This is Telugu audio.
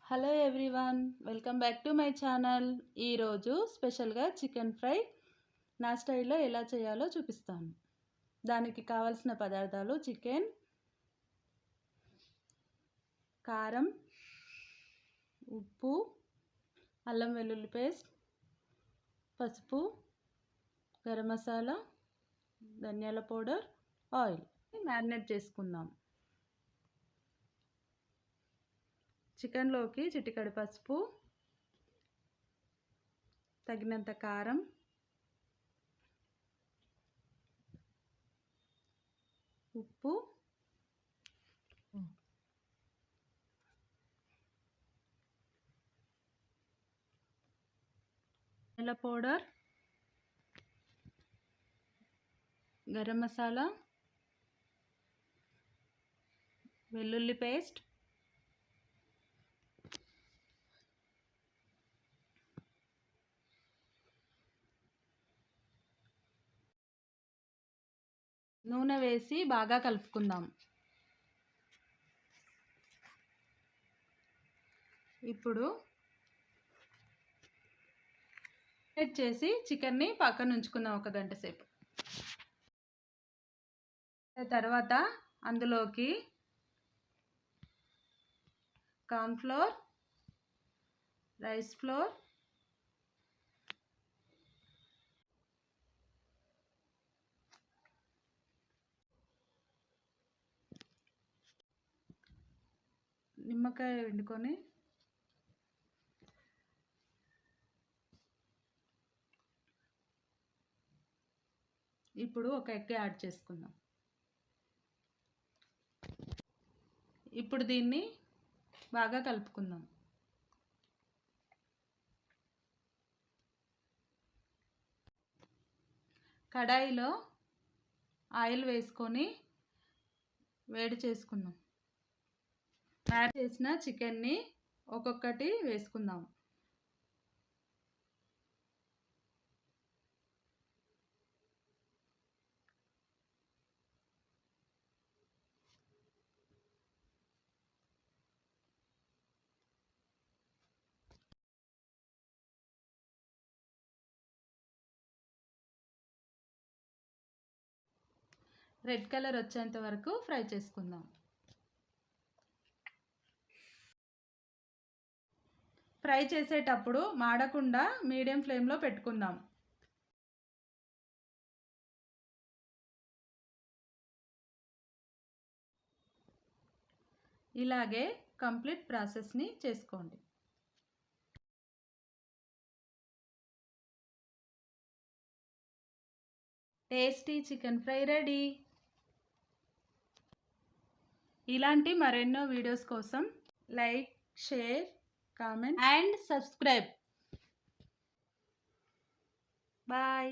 Hello everyone, welcome back to my channel. ఈరోజు స్పెషల్గా చికెన్ ఫ్రై నా స్టైల్లో ఎలా చేయాలో చూపిస్తాను. దానికి కావలసిన పదార్థాలు: చికెన్, కారం, ఉప్పు, అల్లం వెల్లుల్లి పేస్ట్, పసుపు, గరం మసాలా, ధనియాల పౌడర్, ఆయిల్. మ్యారినేట్ చేసుకుందాం. చికెన్లోకి చిటికెడు పసుపు, తగినంత కారం, ఉప్పు, ధనియాల పౌడర్, గరం మసాలా, వెల్లుల్లి పేస్ట్, నూనె వేసి బాగా కలుపుకుందాం. ఇప్పుడు మ్యారినేట్ చేసి చికెన్ని పక్కన ఉంచుకుందాం ఒక గంట సేపు. తర్వాత అందులోకి కార్న్ఫ్లోర్, రైస్ ఫ్లోర్, నిమ్మకాయ పిండుకొని ఇప్పుడు ఒక ఎగ్ యాడ్ చేసుకుందాం. ఇప్పుడు దీన్ని బాగా కలుపుకుందాం. కడాయిలో ఆయిల్ వేసుకొని వేడి చేసుకుందాం. మ్యారినేట్ చేసిన చికెన్ని ఒక్కొక్కటి వేసుకుందాం. రెడ్ కలర్ వచ్చేంత వరకు ఫ్రై చేసుకుందాం. ఫ్రై చేసేటప్పుడు మాడకుండా మీడియం ఫ్లేమ్లో పెట్టుకుందాం. ఇలాగే కంప్లీట్ ప్రాసెస్ని చేసుకోండి. Tasty chicken fry ready. ఇలాంటి మరెన్నో వీడియోస్ కోసం like, share, comment and subscribe. Bye.